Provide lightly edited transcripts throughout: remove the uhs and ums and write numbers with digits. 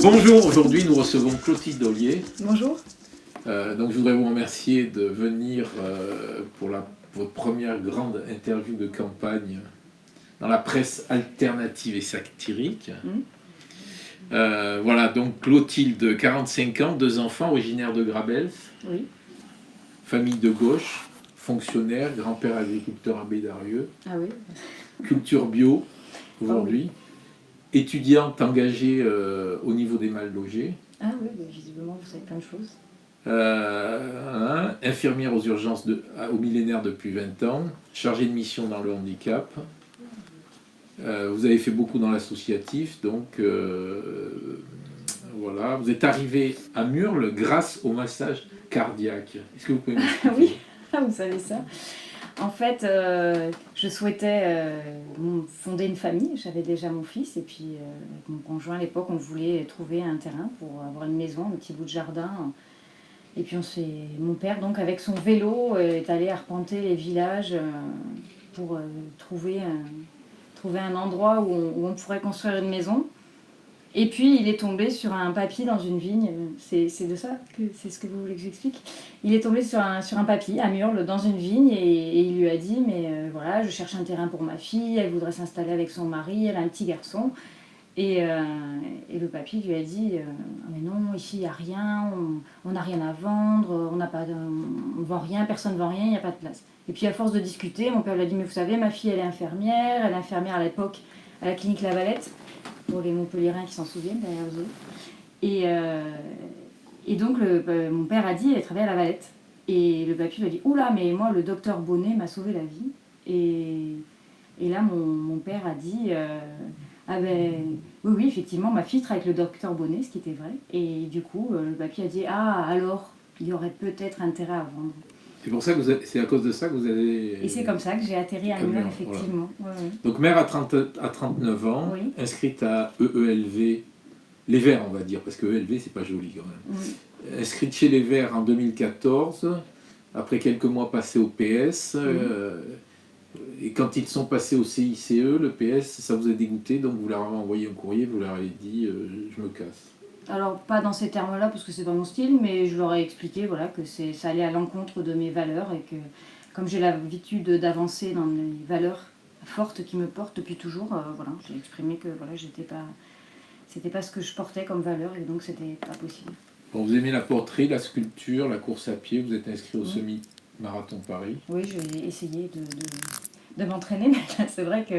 Bonjour, aujourd'hui nous recevons Clotilde Ollier. Bonjour. Donc je voudrais vous remercier de venir pour votre première grande interview de campagne dans la presse alternative et satirique. Voilà, donc Clotilde, 45 ans, 2 enfants, originaire de Grabels, Oui. famille de gauche, fonctionnaire, grand-père agriculteur à Bédarieux, Ah oui. culture bio aujourd'hui, étudiante engagée au niveau des mal logés. Ah oui, visiblement vous savez plein de choses. Infirmière aux urgences au millénaire depuis 20 ans, chargée de mission dans le handicap. Vous avez fait beaucoup dans l'associatif, donc voilà. Vous êtes arrivé à Murles grâce au massage cardiaque. Est-ce que vous pouvez m'expliquer? Oui, vous savez ça. En fait, je souhaitais fonder une famille. J'avais déjà mon fils et puis avec mon conjoint à l'époque, on voulait trouver un terrain pour avoir une maison, un petit bout de jardin. Et puis mon père, donc avec son vélo, est allé arpenter les villages pour trouver un endroit où on pourrait construire une maison. Et puis il est tombé sur un papy dans une vigne. C'est de ça que c'est ce que vous voulez que j'explique. Il est tombé sur un papy à Murles dans une vigne et il lui a dit mais voilà, je cherche un terrain pour ma fille, elle voudrait s'installer avec son mari, elle a un petit garçon. Et le papy lui a dit mais non, ici il n'y a rien, on n'a rien à vendre, on vend rien, personne ne vend rien, il n'y a pas de place. Et puis à force de discuter, mon père lui a dit mais vous savez, ma fille elle est infirmière à l'époque à la clinique La Valette, pour les Montpelliérains qui s'en souviennent derrière eux. Et donc mon père a dit elle travaille à La Valette. Et le papy lui a dit oula, mais moi le docteur Bonnet m'a sauvé la vie. Et là mon père a dit ah ben oui, effectivement, ma fille travaille avec le docteur Bonnet, ce qui était vrai. Et du coup, le papy a dit ah alors, il y aurait peut-être intérêt à vendre. C'est pour ça que c'est à cause de ça que vous avez... Et c'est comme ça que j'ai atterri à Murles, effectivement. Voilà. Ouais. Donc mère à 39 ans, Oui. inscrite à EELV, les Verts on va dire, parce que EELV c'est pas joli quand même. Oui. Inscrite chez les Verts en 2014, après quelques mois passés au PS. Et quand ils sont passés au CICE, le PS, ça vous a dégoûté, donc vous leur avez envoyé un courrier, vous leur avez dit je me casse. Alors pas dans ces termes-là parce que c'est pas mon style, mais je leur ai expliqué voilà, que ça allait à l'encontre de mes valeurs et que comme j'ai l'habitude d'avancer dans les valeurs fortes qui me portent depuis toujours, voilà, j'ai exprimé que voilà, c'était pas ce que je portais comme valeur et donc c'était pas possible. Bon, vous aimez la poterie, la sculpture, la course à pied, vous êtes inscrit au semi-marathon Paris. Oui, j'ai essayé de m'entraîner, mais là, c'est vrai que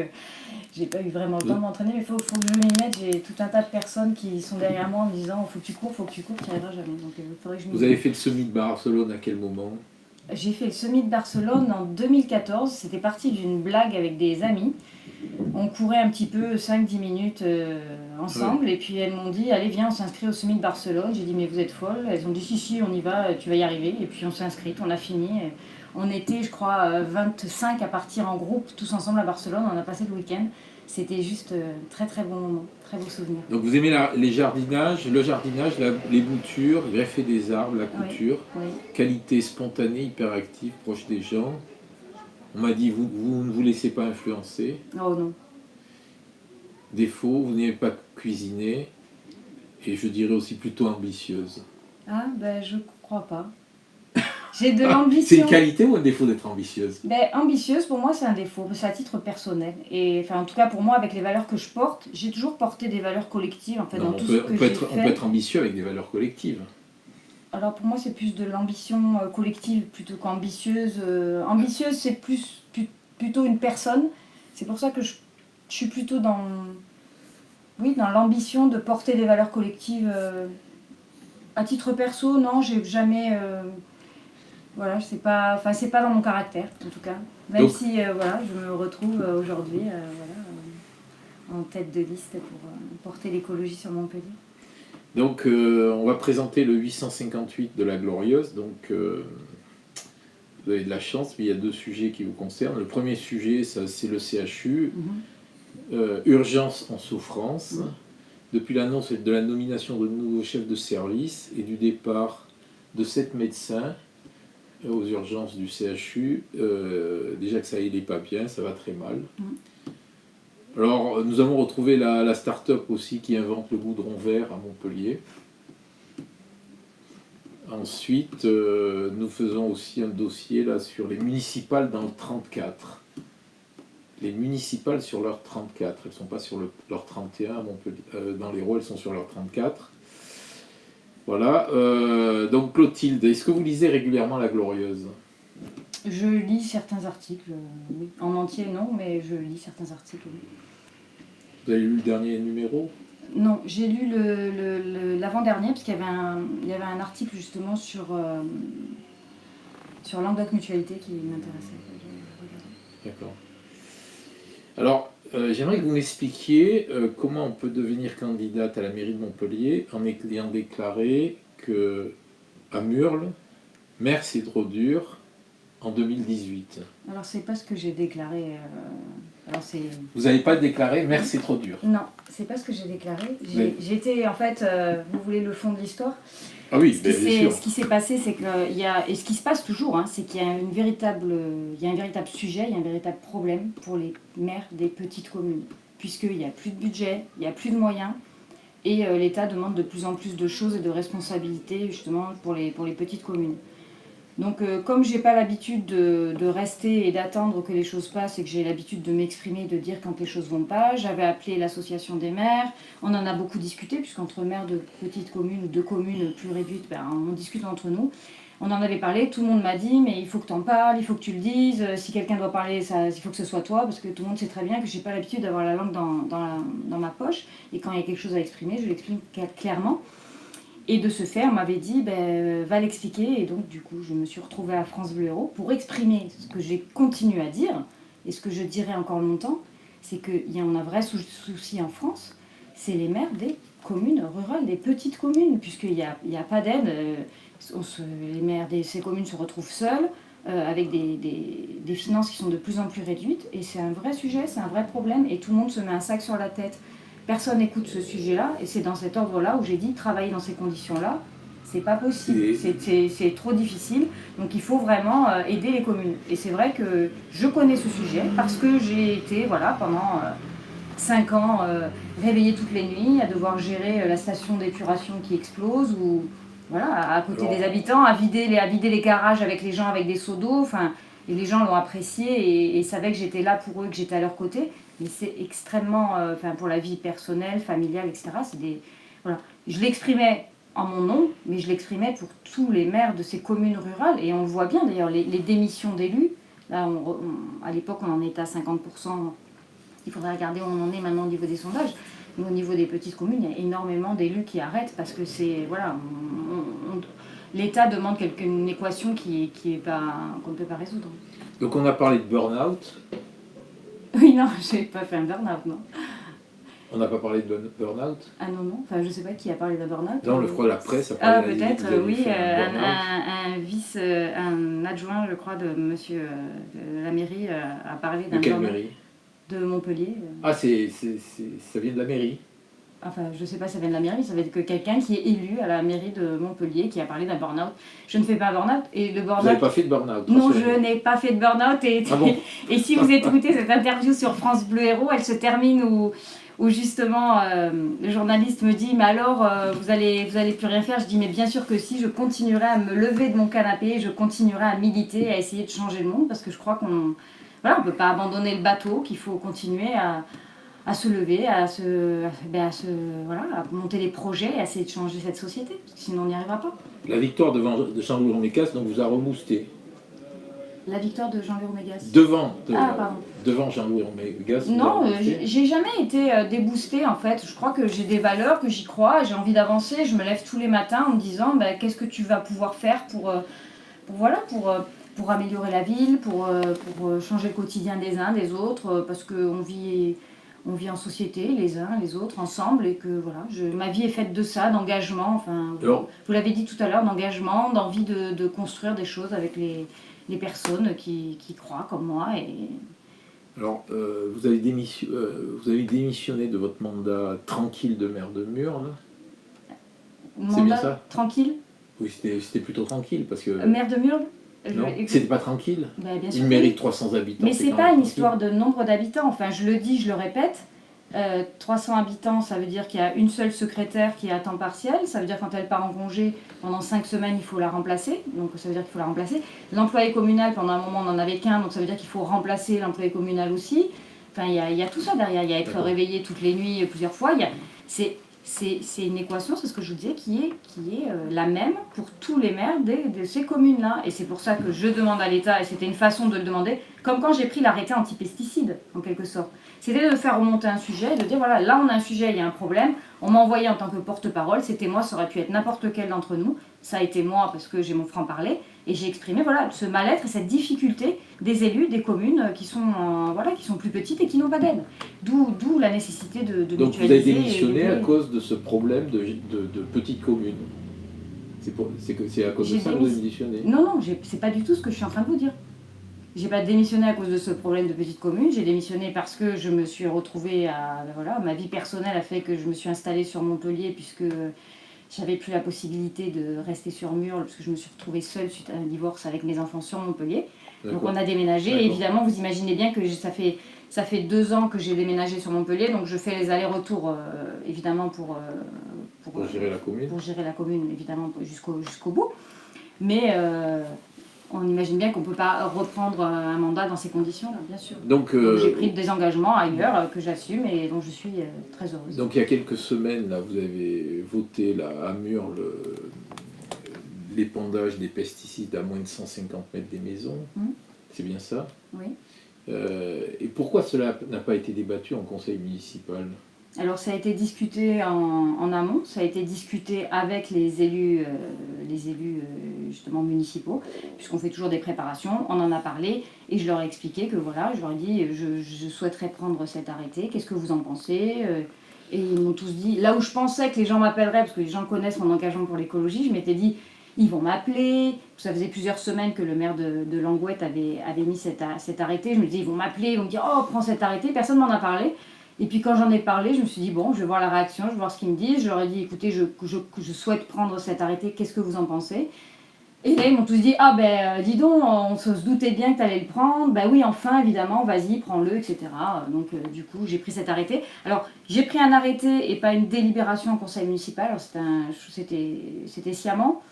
j'ai pas eu vraiment le temps de m'entraîner, mais il faut que je m'y mette. J'ai tout un tas de personnes qui sont derrière moi en me disant faut que tu cours, tu n'y arriveras jamais. Donc, faudrait que je m'y Vous avez fait le semi de Barcelone à quel moment? J'ai fait le semi de Barcelone en 2014. C'était parti d'une blague avec des amis. On courait un petit peu 5-10 minutes ensemble et puis elles m'ont dit allez viens on s'inscrit au semi de Barcelone. J'ai dit mais vous êtes folle. Elles ont dit si on y va, tu vas y arriver. Et puis on s'est inscrite, on a fini. On était je crois 25 à partir en groupe tous ensemble à Barcelone. On a passé le week-end. C'était juste très très bon moment, très beau souvenir. Donc vous aimez le jardinage, les boutures, greffer des arbres, la couture, oui. Qualité spontanée, hyperactive, proche des gens. On m'a dit vous ne vous laissez pas influencer. Oh non. Défaut, vous n'aimez pas cuisiner et je dirais aussi plutôt ambitieuse. Ah ben je crois pas. J'ai de l'ambition. C'est une qualité ou un défaut d'être ambitieuse? Ambitieuse, pour moi, c'est un défaut. C'est à titre personnel. Et enfin, en tout cas, pour moi, avec les valeurs que je porte, j'ai toujours porté des valeurs collectives. En fait, non, dans tout ce que j'ai fait. On peut être ambitieux avec des valeurs collectives. Alors, pour moi, c'est plus de l'ambition collective plutôt qu'ambitieuse. Ambitieuse, c'est plutôt une personne. C'est pour ça que je suis plutôt dans l'ambition de porter des valeurs collectives. À titre perso, non, j'ai jamais... Voilà, c'est pas dans mon caractère, en tout cas. Même donc, si voilà, je me retrouve aujourd'hui en tête de liste pour porter l'écologie sur Montpellier. Donc, on va présenter le 858 de la Glorieuse. Donc, vous avez de la chance, mais il y a 2 sujets qui vous concernent. Le premier sujet, c'est le CHU, urgence en souffrance. Depuis l'annonce de la nomination de nouveaux chefs de service et du départ de 7 médecins aux urgences du CHU, déjà que ça n'allait pas bien, ça va très mal. Alors, nous avons retrouvé la start-up aussi qui invente le goudron vert à Montpellier. Ensuite, nous faisons aussi un dossier là sur les municipales dans le 34. Les municipales sur leur 34, elles ne sont pas sur leur 31 à Montpellier. Dans l'Hérault, elles sont sur leur 34. Voilà. Donc Clotilde, est-ce que vous lisez régulièrement La Glorieuse? Je lis certains articles, oui. En entier non, mais je lis certains articles, oui. Vous avez lu le dernier numéro? Non, j'ai lu l'avant-dernier, parce qu'il y avait un article justement sur Languedoc Mutualité qui m'intéressait. D'accord. Alors, j'aimerais que vous m'expliquiez comment on peut devenir candidate à la mairie de Montpellier en ayant déclaré que à Murles, maire c'est trop dur en 2018. Alors c'est pas ce que j'ai déclaré. Vous n'avez pas déclaré maire c'est trop dur? Non, c'est pas ce que j'ai déclaré. J'étais en fait, vous voulez le fond de l'histoire? Ah oui, bien sûr. Ce qui s'est passé, c'est qu'il y a, et ce qui se passe toujours, hein, c'est qu'il y a un véritable sujet, il y a un véritable problème pour les maires des petites communes, puisqu'il n'y a plus de budget, il n'y a plus de moyens, et l'État demande de plus en plus de choses et de responsabilités justement pour les petites communes. Donc comme j'ai pas l'habitude de rester et d'attendre que les choses passent et que j'ai l'habitude de m'exprimer, de dire quand les choses vont pas, j'avais appelé l'association des maires, on en a beaucoup discuté puisqu'entre maires de petites communes ou de communes plus réduites, on discute entre nous. On en avait parlé, tout le monde m'a dit mais il faut que tu en parles, il faut que tu le dises, si quelqu'un doit parler, il faut que ce soit toi parce que tout le monde sait très bien que j'ai pas l'habitude d'avoir la langue dans ma poche et quand il y a quelque chose à exprimer, je l'exprime clairement. Et de ce fait, on m'avait dit, va l'expliquer. Et donc, du coup, je me suis retrouvée à France Bleu Hérault pour exprimer ce que j'ai continué à dire et ce que je dirai encore longtemps, c'est qu'il y a un vrai souci en France, c'est les maires des communes rurales, des petites communes, puisqu'il n'y a pas d'aide. Les maires de ces communes se retrouvent seuls, avec des finances qui sont de plus en plus réduites. Et c'est un vrai sujet, c'est un vrai problème. Et tout le monde se met un sac sur la tête. Personne n'écoute ce sujet-là, et c'est dans cet ordre-là où j'ai dit travailler dans ces conditions-là, c'est pas possible, c'est trop difficile, donc il faut vraiment aider les communes. Et c'est vrai que je connais ce sujet parce que j'ai été pendant 5 ans réveillée toutes les nuits à devoir gérer la station d'épuration qui explose ou à côté des habitants, à vider les garages avec les gens avec des seaux d'eau. Et les gens l'ont apprécié et savaient que j'étais là pour eux, que j'étais à leur côté. Mais c'est extrêmement, pour la vie personnelle, familiale, etc. Je l'exprimais en mon nom, mais je l'exprimais pour tous les maires de ces communes rurales. Et on le voit bien d'ailleurs, les démissions d'élus. Là, à l'époque, on en était à 50%. Il faudrait regarder où on en est maintenant au niveau des sondages. Mais au niveau des petites communes, il y a énormément d'élus qui arrêtent parce que c'est... l'État demande une équation qu'on ne peut pas résoudre. Donc on a parlé de burn-out. Oui, non, j'ai pas fait un burn-out, non. On n'a pas parlé de burn-out? Ah non, non, je sais pas qui a parlé de burn-out. Non, je crois la presse a parlé de peut-être, oui, un adjoint, je crois, de monsieur de la mairie a parlé d'un burn-out. De quelle mairie? De Montpellier. Ah, ça vient de la mairie? Enfin, je sais pas si ça vient de la mairie, ça veut dire que quelqu'un qui est élu à la mairie de Montpellier qui a parlé d'un burn-out. Je ne fais pas un burn-out. Et le burn-out... Vous n'avez pas fait de burn-out? Non, je n'ai pas fait de burn-out. Et si vous écoutez cette interview sur France Bleu Hérault, elle se termine où justement le journaliste me dit « Mais alors, vous allez plus rien faire ?» Je dis « Mais bien sûr que si, je continuerai à me lever de mon canapé, je continuerai à militer, à essayer de changer le monde parce que je crois qu'on ne peut pas abandonner le bateau, qu'il faut continuer à se lever, à monter des projets, à essayer de changer cette société, parce que sinon on n'y arrivera pas. » La victoire de Jean-Louis Romégas donc vous a reboosté. La victoire de Jean-Louis Romégas. Devant Jean-Louis Romégas. Non, j'ai jamais été déboostée en fait. Je crois que j'ai des valeurs, que j'y crois, j'ai envie d'avancer. Je me lève tous les matins en me disant qu'est-ce que tu vas pouvoir faire pour améliorer la ville, pour changer le quotidien des uns, des autres, parce qu'on vit en société, les uns, les autres, ensemble, et que ma vie est faite de ça, d'engagement, vous l'avez dit tout à l'heure, d'engagement, d'envie de construire des choses avec les personnes qui croient comme moi. Alors, vous avez démissionné de votre mandat tranquille de maire de Murles. C'est bien ça? Tranquille? Oui, c'était plutôt tranquille, parce que... Maire de Murles? Non, c'était pas tranquille. Ben, bien sûr Une mairie de 300 habitants. Mais c'est pas une histoire de nombre d'habitants. Enfin, je le dis, je le répète. 300 habitants, ça veut dire qu'il y a une seule secrétaire qui est à temps partiel. Ça veut dire quand elle part en congé, pendant 5 semaines, il faut la remplacer. Donc ça veut dire qu'il faut la remplacer. L'employé communal, pendant un moment, on n'en avait qu'un. Donc ça veut dire qu'il faut remplacer l'employé communal aussi. Enfin, il y a tout ça derrière. Il y a être réveillé toutes les nuits plusieurs fois. C'est une équation, c'est ce que je vous disais, qui est la même pour tous les maires de ces communes-là. Et c'est pour ça que je demande à l'État, et c'était une façon de le demander, comme quand j'ai pris l'arrêté anti-pesticides, en quelque sorte. C'était de faire remonter un sujet, de dire voilà, là on a un sujet, il y a un problème. On m'a envoyé en tant que porte-parole, c'était moi, ça aurait pu être n'importe lequel d'entre nous. Ça a été moi parce que j'ai mon franc-parler. Et j'ai exprimé voilà, ce mal-être et cette difficulté des élus, des communes qui sont plus petites et qui n'ont pas d'aide. D'où la nécessité de Donc mutualiser. vous avez démissionné à cause de ce problème de petites communes. C'est à cause de ça que vous avez démissionné? Non, c'est pas du tout ce que je suis en train de vous dire. J'ai pas démissionné à cause de ce problème de petite commune, j'ai démissionné parce que je me suis retrouvée ma vie personnelle a fait que je me suis installée sur Montpellier puisque j'avais plus la possibilité de rester sur Murles parce que je me suis retrouvée seule suite à un divorce avec mes enfants sur Montpellier. Donc on a déménagé et évidemment vous imaginez bien que ça fait 2 ans que j'ai déménagé sur Montpellier, donc je fais les allers-retours évidemment pour gérer la commune. Pour gérer la commune évidemment jusqu'au bout. Mais on imagine bien qu'on ne peut pas reprendre un mandat dans ces conditions-là, bien sûr. Donc j'ai pris des engagements ailleurs que j'assume et dont je suis très heureuse. Donc il y a quelques semaines, là, vous avez voté là, à Murles l'épandage des pesticides à moins de 150 mètres des maisons. C'est bien ça? Oui. Et pourquoi cela n'a pas été débattu en conseil municipal? Alors ça a été discuté en amont, ça a été discuté avec les élus justement municipaux, puisqu'on fait toujours des préparations, on en a parlé et je leur ai expliqué que voilà, je leur ai dit je souhaiterais prendre cet arrêté, qu'est-ce que vous en pensez? Et ils m'ont tous dit, là où je pensais que les gens m'appelleraient, parce que les gens connaissent mon engagement pour l'écologie, je m'étais dit ils vont m'appeler, ça faisait plusieurs semaines que le maire de Langouette avait mis cet arrêté, je me dis ils vont m'appeler, ils vont me dire oh prends cet arrêté, personne ne m'en a parlé. Et puis quand j'en ai parlé, je me suis dit, bon, je vais voir la réaction, je vais voir ce qu'ils me disent. Je leur ai dit, écoutez, je souhaite prendre cet arrêté, qu'est-ce que vous en pensez? Et là, ils m'ont tous dit, ah ben, dis donc, on se doutait bien que tu allais le prendre. Ben oui, enfin, évidemment, vas-y, prends-le, etc. Donc, du coup, j'ai pris cet arrêté. Alors, j'ai pris un arrêté et pas une délibération en conseil municipal. Alors, c'était sciemment,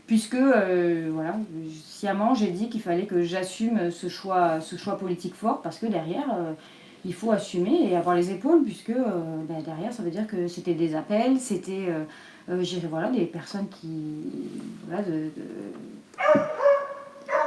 puisque, voilà, sciemment, j'ai dit qu'il fallait que j'assume ce choix politique fort, parce que derrière... il faut assumer et avoir les épaules, puisque derrière, ça veut dire que c'était des appels, c'était des personnes qui... Voilà,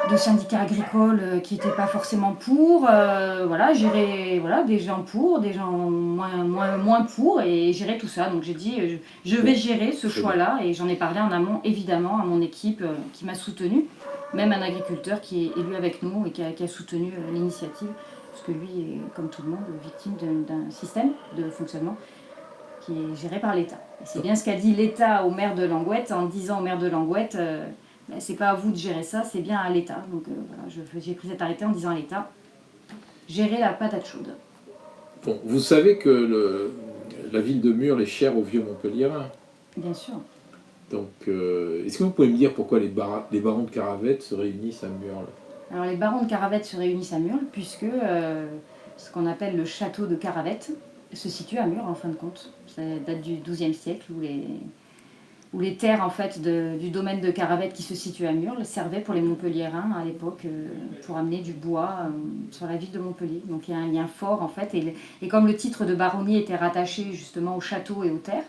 de syndicats agricoles qui n'étaient pas forcément pour, des gens pour, des gens moins pour, et gérer tout ça. Donc j'ai dit, je vais gérer ce choix-là, et j'en ai parlé en amont, évidemment, à mon équipe qui m'a soutenue, même un agriculteur qui est élu avec nous et qui a soutenu l'initiative. Parce que lui est, comme tout le monde, victime d'un système de fonctionnement qui est géré par l'État. C'est bien ce qu'a dit l'État au maire de Langouette, en disant au maire de Langouette, c'est pas à vous de gérer ça, c'est bien à l'État. Donc voilà, j'ai pris cet arrêté en disant à l'État, gérer la patate chaude. Bon, vous savez que la ville de Murles est chère aux vieux Montpelliérains. Bien sûr. Donc, est-ce que vous pouvez me dire pourquoi les barons de Caravette se réunissent à Murles? Alors les barons de Caravette se réunissent à Murles puisque ce qu'on appelle le château de Caravette se situe à Murles en fin de compte. Ça date du XIIe siècle où les terres en fait du domaine de Caravette qui se situe à Murles servaient pour les Montpelliérains à l'époque pour amener du bois sur la ville de Montpellier. Donc il y a un lien fort en fait et comme le titre de baronnie était rattaché justement au château et aux terres,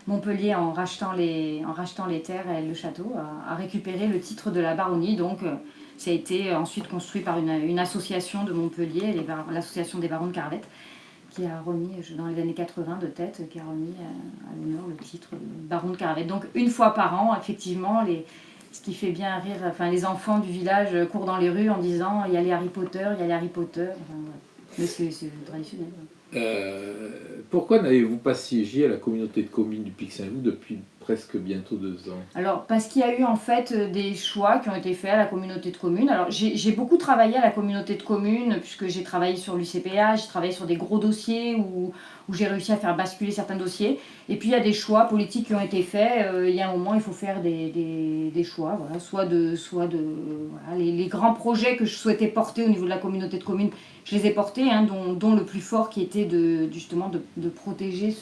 Montpellier, en rachetant les terres et le château, a récupéré le titre de la baronnie. Donc ça a été ensuite construit par une association de Montpellier, l'association des barons de Caravette, qui a remis, dans les années 80 de tête, qui a remis à l'honneur le titre de baron de Caravette. Donc une fois par an, effectivement, ce qui fait bien rire, enfin les enfants du village courent dans les rues en disant il y a les Harry Potter, il y a les Harry Potter. Enfin, voilà. Mais c'est traditionnel. Pourquoi n'avez-vous pas siégé à la communauté de communes du Pic Saint-Loup depuis presque bientôt 2 ans? Alors, parce qu'il y a eu en fait des choix qui ont été faits à la communauté de communes. Alors, j'ai beaucoup travaillé à la communauté de communes, puisque j'ai travaillé sur l'UCPA, j'ai travaillé sur des gros dossiers où j'ai réussi à faire basculer certains dossiers. Et puis, il y a des choix politiques qui ont été faits. Il y a un moment, il faut faire des choix. Voilà, voilà, les grands projets que je souhaitais porter au niveau de la communauté de communes, je les ai portés, hein, dont le plus fort qui était justement de protéger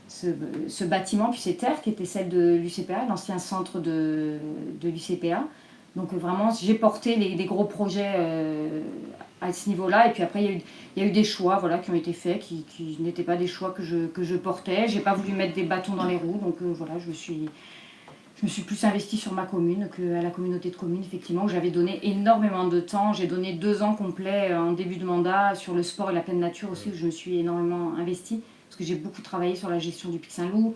ce bâtiment, puis ces terres qui étaient celles de l'UCPA, l'ancien centre de l'UCPA. Donc vraiment, j'ai porté des gros projets à ce niveau-là. Et puis après, il y a eu des choix voilà, qui ont été faits, qui n'étaient pas des choix que je portais. J'ai pas voulu mettre des bâtons dans les roues. Donc voilà, je me suis plus investie sur ma commune qu'à la communauté de communes, effectivement, où j'avais donné énormément de temps. J'ai donné 2 ans complets en début de mandat sur le sport et la pleine nature aussi, où je me suis énormément investie. Parce que j'ai beaucoup travaillé sur la gestion du Pic Saint-Loup,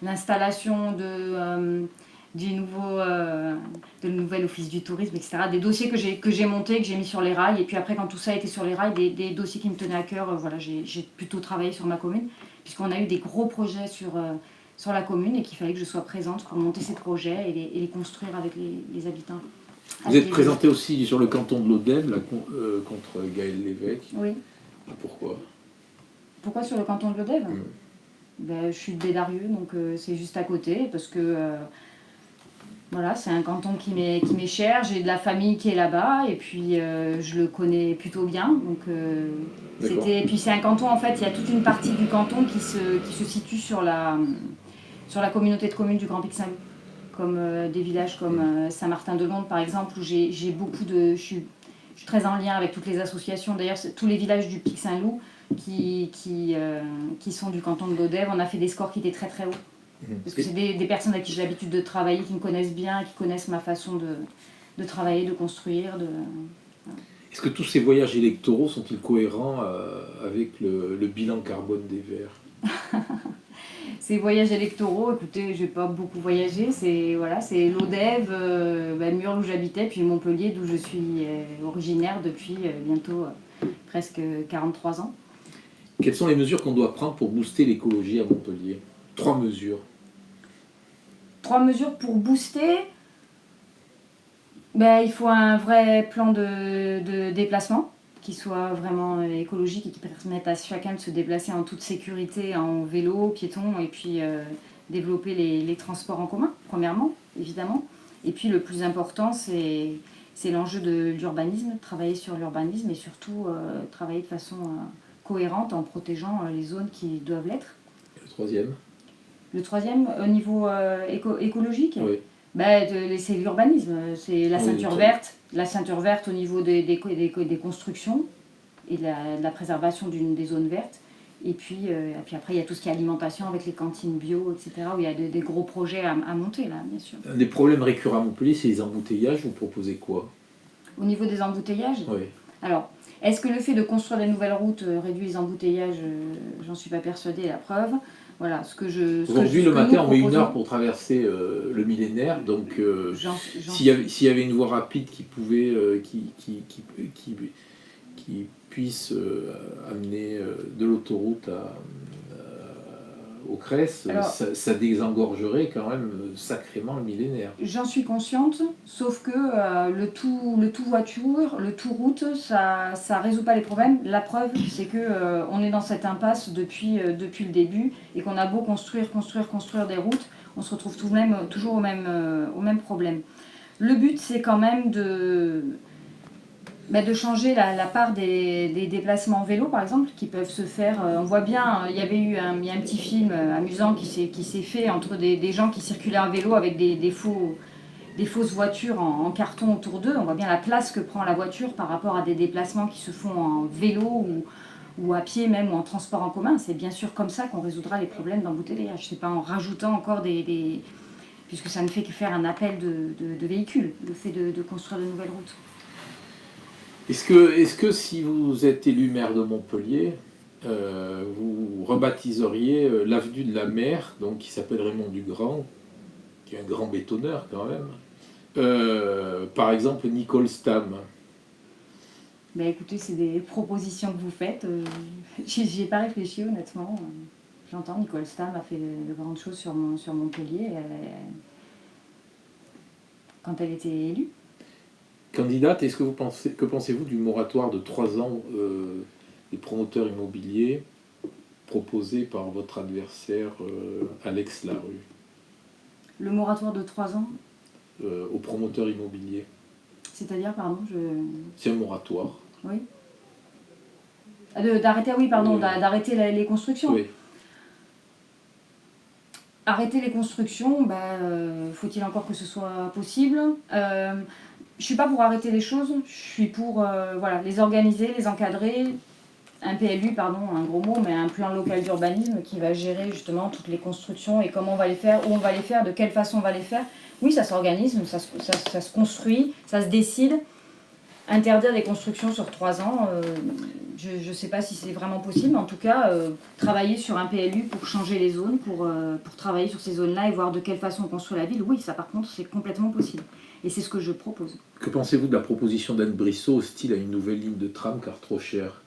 l'installation du nouvel office du tourisme, etc. Des dossiers que j'ai montés, que j'ai mis sur les rails. Et puis après, quand tout ça a été sur les rails, des dossiers qui me tenaient à cœur, voilà, j'ai plutôt travaillé sur ma commune, puisqu'on a eu des gros projets sur la commune et qu'il fallait que je sois présente pour monter ces projets et les construire avec les habitants. Vous êtes présenté aussi sur le canton de l'Odève contre Gaël Lévesque. Oui. Pourquoi? Pourquoi sur le canton de l'Odève? Ben, je suis de Bédarieux, donc c'est juste à côté, parce que voilà, c'est un canton qui m'est cher, j'ai de la famille qui est là-bas, et puis je le connais plutôt bien. Donc, et puis c'est un canton, en fait, il y a toute une partie du canton qui se situe sur la communauté de communes du Grand Pic Saint-Loup, comme des villages comme Saint-Martin-de-Londres, par exemple, où j'ai beaucoup de... Je suis très en lien avec toutes les associations, d'ailleurs, tous les villages du Pic Saint-Loup, qui sont du canton de l'Odève. On a fait des scores qui étaient très très hauts. Parce que c'est des personnes avec qui j'ai l'habitude de travailler, qui me connaissent bien, qui connaissent ma façon de travailler, de construire. Voilà. Est-ce que tous ces voyages électoraux sont-ils cohérents avec le bilan carbone des Verts? Ces voyages électoraux, écoutez, je n'ai pas beaucoup voyagé. C'est l'Odève, Murles où j'habitais, puis Montpellier d'où je suis originaire depuis bientôt presque 43 ans. Quelles sont les mesures qu'on doit prendre pour booster l'écologie à Montpellier? 3 mesures. 3 mesures pour booster. Il faut un vrai plan de déplacement qui soit vraiment écologique et qui permette à chacun de se déplacer en toute sécurité, en vélo, piéton, et puis développer les transports en commun, premièrement, évidemment. Et puis le plus important, c'est l'enjeu de l'urbanisme, travailler sur l'urbanisme et surtout travailler de façon cohérente en protégeant les zones qui doivent l'être. Le troisième? Le troisième, au niveau écologique, oui. C'est l'urbanisme, c'est la ceinture verte au niveau des constructions et de la préservation des zones vertes. Et puis après, il y a tout ce qui est alimentation avec les cantines bio, etc., où il y a des gros projets à monter, là, bien sûr. Un des problèmes récurrents à Montpellier, c'est les embouteillages. Vous proposez quoi? Au niveau des embouteillages? Oui. Alors, est-ce que le fait de construire des nouvelles routes réduit les embouteillages? J'en suis pas persuadée, la preuve. Voilà, aujourd'hui, le matin, on met 1 heure pour traverser le millénaire. Donc, s'il y avait une voie rapide qui pouvait, qui puisse amener de l'autoroute au Cress, ça désengorgerait quand même sacrément le millénaire. J'en suis consciente, sauf que le tout voiture, le tout route, ça résout pas les problèmes. La preuve, c'est que on est dans cette impasse depuis le début et qu'on a beau construire des routes, on se retrouve toujours au même problème. Le but, c'est quand même de changer la part des déplacements en vélo, par exemple, qui peuvent se faire. On voit bien, il y a un petit film amusant qui s'est fait entre des gens qui circulaient en vélo avec des fausses voitures en carton autour d'eux. On voit bien la place que prend la voiture par rapport à des déplacements qui se font en vélo ou à pied même, ou en transport en commun. C'est bien sûr comme ça qu'on résoudra les problèmes d'embouteillage. C'est pas en rajoutant encore puisque ça ne fait que faire un appel de véhicules, le fait de construire de nouvelles routes. Est-ce que si vous êtes élu maire de Montpellier, vous rebaptiseriez l'avenue de la mer, donc qui s'appelle Raymond Dugrand, qui est un grand bétonneur quand même, par exemple Nicole Stam? Écoutez, c'est des propositions que vous faites. J'y ai pas réfléchi honnêtement. j'entends, Nicole Stam a fait de grandes choses sur Montpellier quand elle était élue. Candidate, que pensez-vous du moratoire de 3 ans des promoteurs immobiliers proposé par votre adversaire Alex Larue? Le moratoire de 3 ans, aux promoteurs immobiliers. c'est-à-dire, pardon, C'est un moratoire. Oui. D'arrêter, oui, pardon, d'arrêter les constructions. Oui. Arrêter les constructions, faut-il encore que ce soit possible. Je ne suis pas pour arrêter les choses, je suis pour les organiser, les encadrer. Un PLU, pardon, un gros mot, mais un plan local d'urbanisme qui va gérer justement toutes les constructions et comment on va les faire, où on va les faire, de quelle façon on va les faire. Oui, ça s'organise, ça se construit, ça se décide. Interdire des constructions sur 3 ans, je ne sais pas si c'est vraiment possible, mais en tout cas, travailler sur un PLU pour changer les zones, pour travailler sur ces zones-là et voir de quelle façon on construit la ville, oui, ça par contre, c'est complètement possible. Et c'est ce que je propose. Que pensez-vous de la proposition d'Anne Brissot, hostile à une nouvelle ligne de tram car trop chère?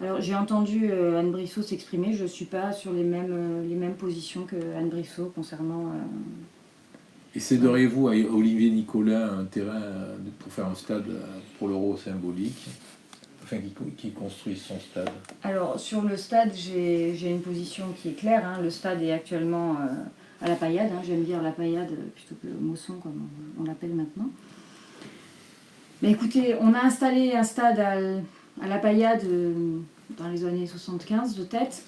Alors, j'ai entendu Anne Brissot s'exprimer, je ne suis pas sur les mêmes positions que Anne Brissot concernant... Et céderiez-vous à Olivier Nicolin un terrain pour faire un stade pour l'Euro symbolique, afin qu'il construise son stade? Alors, sur le stade, j'ai une position qui est claire. Hein. Le stade est actuellement à la Paillade. Hein. J'aime dire la Paillade plutôt que Mosson, comme on l'appelle maintenant. Mais écoutez, on a installé un stade à la Paillade dans les années 75 de tête.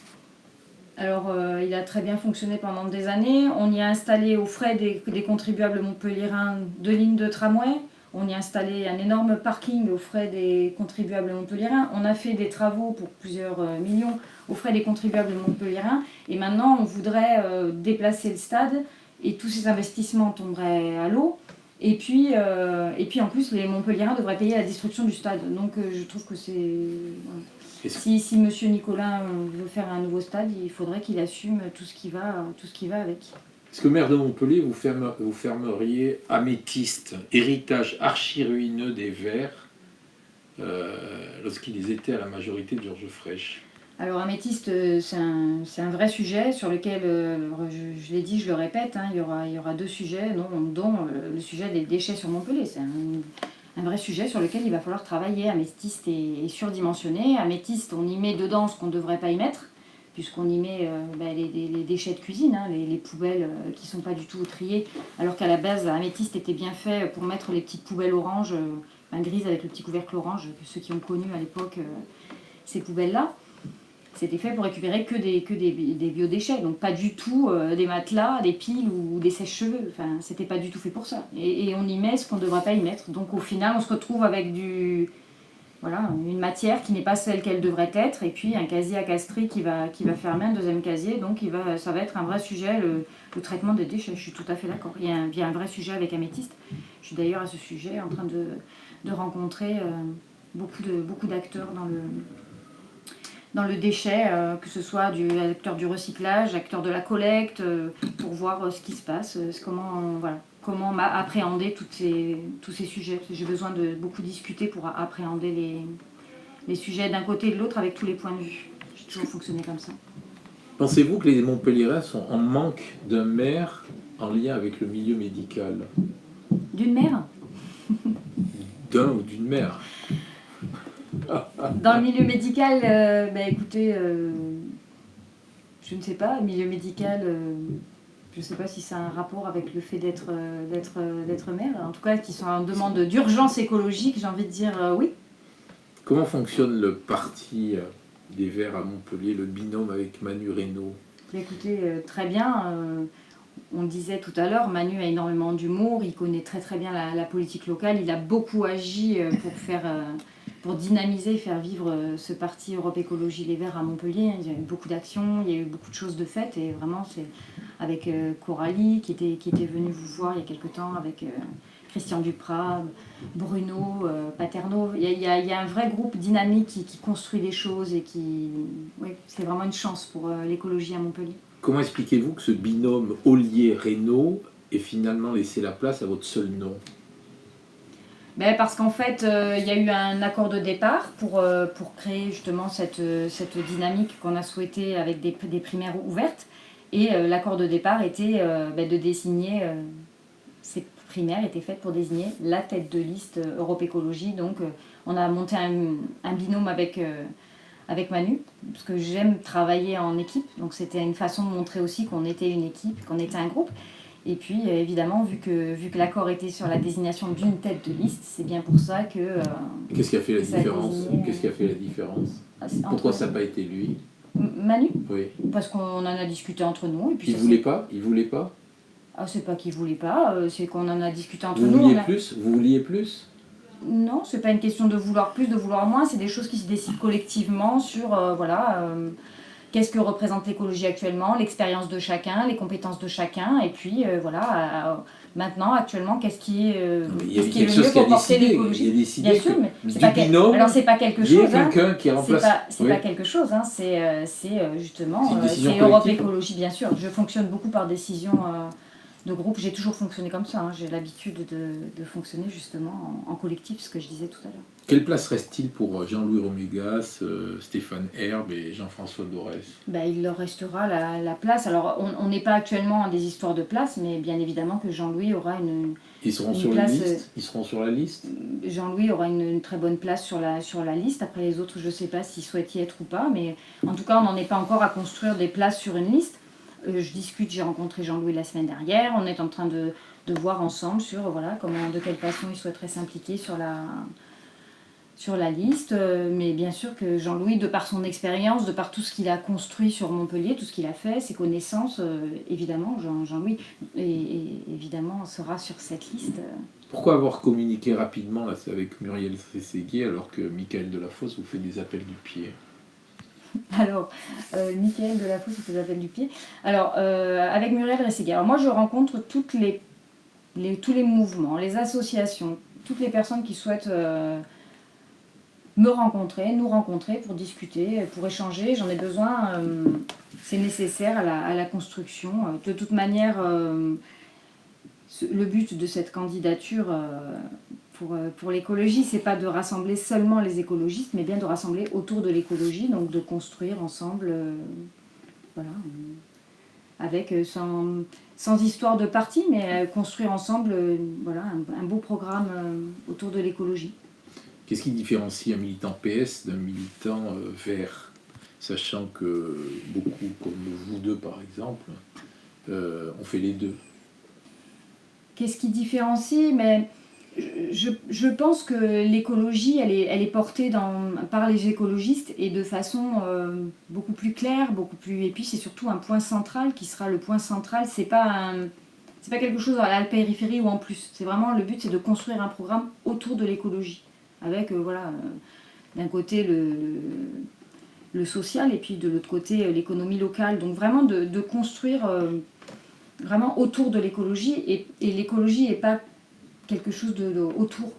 Alors, il a très bien fonctionné pendant des années. On y a installé aux frais des contribuables montpelliérains 2 lignes de tramway. On y a installé un énorme parking aux frais des contribuables montpelliérains. On a fait des travaux pour plusieurs millions aux frais des contribuables montpelliérains. Et maintenant, on voudrait déplacer le stade et tous ces investissements tomberaient à l'eau. Et puis en plus, les Montpelliérains devraient payer la destruction du stade. Donc je trouve que c'est... Voilà. Si M. Nicolin veut faire un nouveau stade, il faudrait qu'il assume tout ce qui va avec. Est-ce que maire de Montpellier, vous fermeriez Améthyste, héritage archi-ruineux des Verts, lorsqu'ils étaient à la majorité de Georges Frêche? Alors Améthyste, c'est un vrai sujet sur lequel, je l'ai dit, je le répète, hein, il y aura 2 sujets, dont le sujet des déchets sur Montpellier. C'est un vrai sujet sur lequel il va falloir travailler. Améthyste est surdimensionné. Améthyste, on y met dedans ce qu'on ne devrait pas y mettre, puisqu'on y met les déchets de cuisine, hein, les poubelles qui ne sont pas du tout triées, alors qu'à la base, Améthyste était bien fait pour mettre les petites poubelles oranges, grises avec le petit couvercle orange, ceux qui ont connu à l'époque ces poubelles-là. C'était fait pour récupérer que des biodéchets, donc pas du tout des matelas, des piles ou des sèche-cheveux. Enfin, c'était pas du tout fait pour ça. Et on y met ce qu'on ne devrait pas y mettre. Donc au final, on se retrouve avec une matière qui n'est pas celle qu'elle devrait être, et puis un casier à castrer qui va fermer, un deuxième casier. Donc ça va être un vrai sujet, le traitement des déchets. Je suis tout à fait d'accord. Il y a un vrai sujet avec Améthyste. Je suis d'ailleurs à ce sujet en train de rencontrer beaucoup d'acteurs dans le déchet, que ce soit acteur du recyclage, acteur de la collecte, pour voir ce qui se passe, comment appréhender tous ces sujets. J'ai besoin de beaucoup discuter pour appréhender les sujets d'un côté et de l'autre avec tous les points de vue. J'ai toujours fonctionné comme ça. Pensez-vous que les Montpelliérains sont en manque d'un maire en lien avec le milieu médical? D'une mère? D'un ou d'une mère? Dans le milieu médical, écoutez, je ne sais pas, le milieu médical, je ne sais pas si ça a un rapport avec le fait d'être maire. En tout cas, qui sont en demande d'urgence écologique, j'ai envie de dire oui. Comment fonctionne le parti des Verts à Montpellier, le binôme avec Manu Reynaud? Écoutez, très bien. On le disait tout à l'heure, Manu a énormément d'humour, il connaît très très bien la politique locale, il a beaucoup agi pour dynamiser et faire vivre ce parti Europe Écologie Les Verts à Montpellier. Il y a eu beaucoup d'actions, il y a eu beaucoup de choses de faites, et vraiment c'est avec Coralie qui était venue vous voir il y a quelque temps, avec Christian Duprat, Bruno, Paterno. Il y a un vrai groupe dynamique qui construit des choses et c'est vraiment une chance pour l'écologie à Montpellier. Comment expliquez-vous que ce binôme Ollier-Reynaud ait finalement laissé la place à votre seul nom? Parce qu'en fait, il y a eu un accord de départ pour créer justement cette dynamique qu'on a souhaité avec des primaires ouvertes. Et l'accord de départ était de désigner, ces primaires étaient faites pour désigner la tête de liste Europe Écologie. Donc on a monté un binôme avec Manu, parce que j'aime travailler en équipe. Donc c'était une façon de montrer aussi qu'on était une équipe, qu'on était un groupe. Et puis, évidemment, vu que l'accord était sur la désignation d'une tête de liste, c'est bien pour ça que... Qu'est-ce qui a fait la différence? Qu'est-ce qui a fait la différence? Pourquoi ça n'a pas été lui? Manu? Oui. Parce qu'on en a discuté entre nous. Et puis il voulait pas? Il voulait pas? Ah, c'est pas qu'il voulait pas, c'est qu'on en a discuté entre nous. Vous vouliez plus? Non, c'est pas une question de vouloir plus, de vouloir moins, c'est des choses qui se décident collectivement sur, qu'est-ce que représente l'écologie actuellement, l'expérience de chacun, les compétences de chacun, et puis maintenant, actuellement, qu'est-ce qui est le mieux pour porter l'écologie. Bien sûr, mais c'est pas alors c'est pas quelque chose. Quelqu'un qui remplace. C'est pas quelque chose, c'est justement c'est Europe Écologie, bien sûr. Je fonctionne beaucoup par décision de groupe. J'ai toujours fonctionné comme ça. J'ai l'habitude de fonctionner justement en collectif, ce que je disais tout à l'heure. Quelle place reste-t-il pour Jean-Louis Romégas, Stéphane Herbe et Jean-François Dorès? Il leur restera la place. Alors, on n'est pas actuellement à des histoires de place, mais bien évidemment que Jean-Louis aura une Ils seront une sur place, la liste. Ils seront sur la liste. Jean-Louis aura une très bonne place sur la liste. Après les autres, je ne sais pas s'ils souhaitent y être ou pas, mais en tout cas, on n'en est pas encore à construire des places sur une liste. Je discute, j'ai rencontré Jean-Louis la semaine dernière. On est en train de voir ensemble sur de quelle façon il souhaiterait s'impliquer sur la liste, mais bien sûr que Jean-Louis, de par son expérience, de par tout ce qu'il a construit sur Montpellier, tout ce qu'il a fait, ses connaissances, évidemment, Jean-Louis évidemment sera sur cette liste. Pourquoi avoir communiqué rapidement là, avec Muriel Séguier alors que Michael Delafosse vous fait des appels du pied? Alors, Michael Delafosse vous fait des appels du pied. Alors, avec Muriel Séguier, alors moi je rencontre tous les mouvements, les associations, toutes les personnes qui souhaitent nous rencontrer pour discuter, pour échanger. J'en ai besoin, c'est nécessaire à la construction. De toute manière, le but de cette candidature pour l'écologie, c'est pas de rassembler seulement les écologistes, mais bien de rassembler autour de l'écologie, donc de construire ensemble, avec sans histoire de parti, mais construire ensemble un beau programme autour de l'écologie. Qu'est-ce qui différencie un militant PS d'un militant vert, sachant que beaucoup, comme vous deux par exemple, ont fait les deux? Qu'est-ce qui différencie? Mais je pense que l'écologie, elle est portée par les écologistes et de façon beaucoup plus claire, beaucoup plus. Et puis c'est surtout un point central qui sera le point central. C'est pas quelque chose à la périphérie ou en plus. C'est vraiment le but, c'est de construire un programme autour de l'écologie, avec d'un côté le social et puis de l'autre côté l'économie locale. Donc vraiment de construire vraiment autour de l'écologie et l'écologie n'est pas quelque chose autour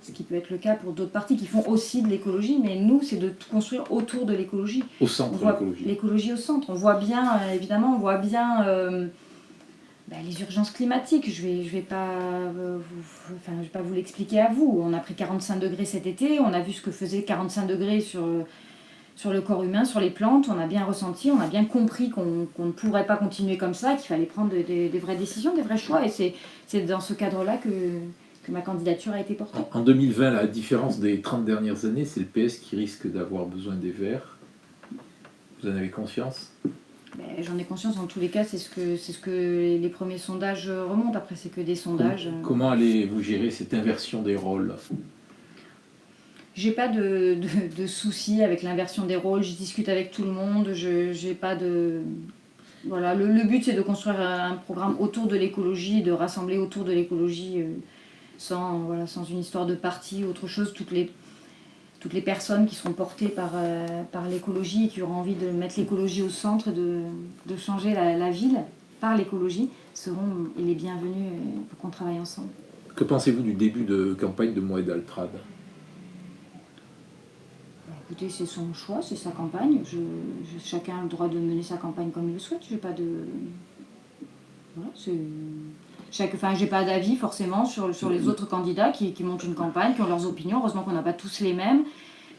ce qui peut être le cas pour d'autres partis qui font aussi de l'écologie, mais nous c'est de construire autour de l'écologie. Au centre de l'écologie. L'écologie au centre. On voit bien, évidemment, les urgences climatiques. Je vais pas vous l'expliquer à vous. On a pris 45 degrés cet été, on a vu ce que faisait 45 degrés sur le corps humain, sur les plantes, on a bien ressenti, on a bien compris qu'on ne pourrait pas continuer comme ça, qu'il fallait prendre des vraies décisions, des vrais choix. Et c'est dans ce cadre-là que ma candidature a été portée. En 2020, la différence des 30 dernières années, c'est le PS qui risque d'avoir besoin des Verts. Vous en avez conscience? J'en ai conscience, en tous les cas, c'est ce que les premiers sondages remontent. Après, c'est que des sondages. Comment allez-vous gérer cette inversion des rôles? J'ai pas de soucis avec l'inversion des rôles, je discute avec tout le monde, j'ai pas de... Voilà, le but c'est de construire un programme autour de l'écologie, de rassembler autour de l'écologie sans une histoire de parti, autre chose. Toutes les personnes qui seront portées par l'écologie et qui auront envie de mettre l'écologie au centre, de changer la ville par l'écologie, seront les bienvenus pour qu'on travaille ensemble. Que pensez-vous du début de campagne de Moed Altrad? Écoutez, c'est son choix, c'est sa campagne. Chacun a le droit de mener sa campagne comme il le souhaite. J'ai pas de... Voilà, Enfin, j'ai pas d'avis forcément sur les autres candidats qui montent une campagne, qui ont leurs opinions. Heureusement qu'on n'a pas tous les mêmes.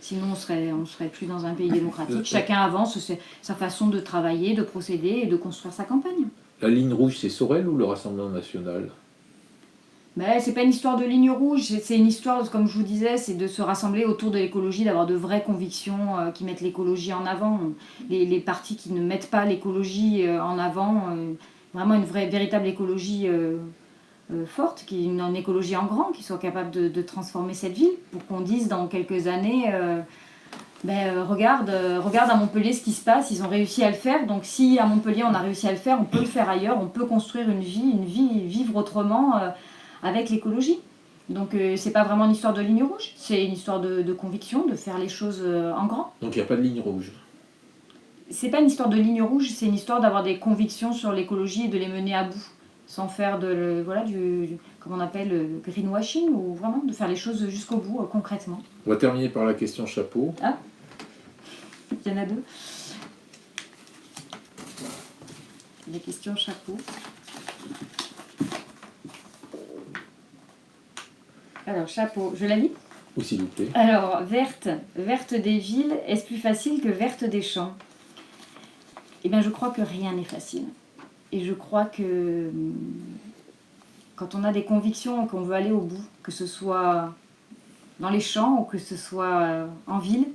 Sinon, on serait plus dans un pays démocratique. Chacun avance sa façon de travailler, de procéder et de construire sa campagne. La ligne rouge, c'est Sorel ou le Rassemblement national? Mais c'est pas une histoire de ligne rouge, c'est une histoire, comme je vous disais, c'est de se rassembler autour de l'écologie, d'avoir de vraies convictions qui mettent l'écologie en avant. Les partis qui ne mettent pas l'écologie en avant, vraiment une véritable écologie forte, une écologie en grand, qui soit capable de transformer cette ville, pour qu'on dise dans quelques années, regarde à Montpellier ce qui se passe, ils ont réussi à le faire, donc si à Montpellier on a réussi à le faire, on peut le faire ailleurs, on peut construire une vie vivre autrement avec l'écologie. Donc c'est pas vraiment une histoire de ligne rouge, c'est une histoire de conviction, de faire les choses en grand. Donc il n'y a pas de ligne rouge? C'est pas une histoire de ligne rouge, c'est une histoire d'avoir des convictions sur l'écologie et de les mener à bout, sans faire comment on appelle, le greenwashing, ou vraiment de faire les choses jusqu'au bout, concrètement. On va terminer par la question chapeau. Ah, il y en a deux. Les questions chapeau. Alors, chapeau, je la lis? Oui, s'il vous plaît. Alors, verte des villes, est-ce plus facile que verte des champs? Eh bien, je crois que rien n'est facile. Et je crois que quand on a des convictions et qu'on veut aller au bout, que ce soit dans les champs ou que ce soit en ville,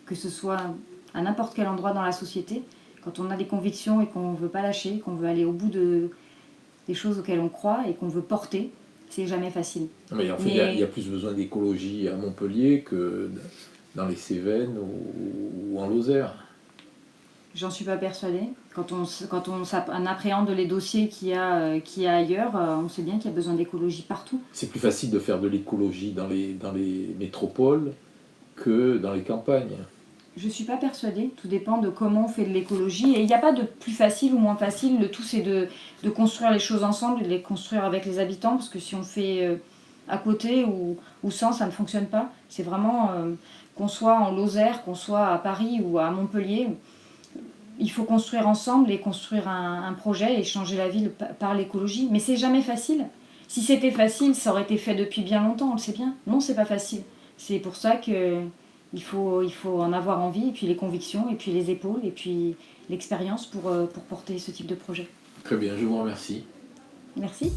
que ce soit à n'importe quel endroit dans la société, quand on a des convictions et qu'on ne veut pas lâcher, qu'on veut aller au bout des choses auxquelles on croit et qu'on veut porter, c'est jamais facile. Mais en fait, il y a plus besoin d'écologie à Montpellier que dans les Cévennes ou en Lozère. J'en suis pas persuadée. Quand on appréhende les dossiers qu'il y a ailleurs, on sait bien qu'il y a besoin d'écologie partout. C'est plus facile de faire de l'écologie dans les métropoles que dans les campagnes. Je suis pas persuadée. Tout dépend de comment on fait de l'écologie. Et il n'y a pas de plus facile ou moins facile. Le tout, c'est de construire les choses ensemble et de les construire avec les habitants. Parce que si on fait à côté ou sans, ça ne fonctionne pas. C'est vraiment qu'on soit en Lozère, qu'on soit à Paris ou à Montpellier. Il faut construire ensemble et construire un projet et changer la ville par l'écologie. Mais c'est jamais facile. Si c'était facile, ça aurait été fait depuis bien longtemps, on le sait bien. Non, c'est pas facile. C'est pour ça qu'il faut en avoir envie, et puis les convictions, et puis les épaules, et puis l'expérience pour porter ce type de projet. Très bien, je vous remercie. Merci.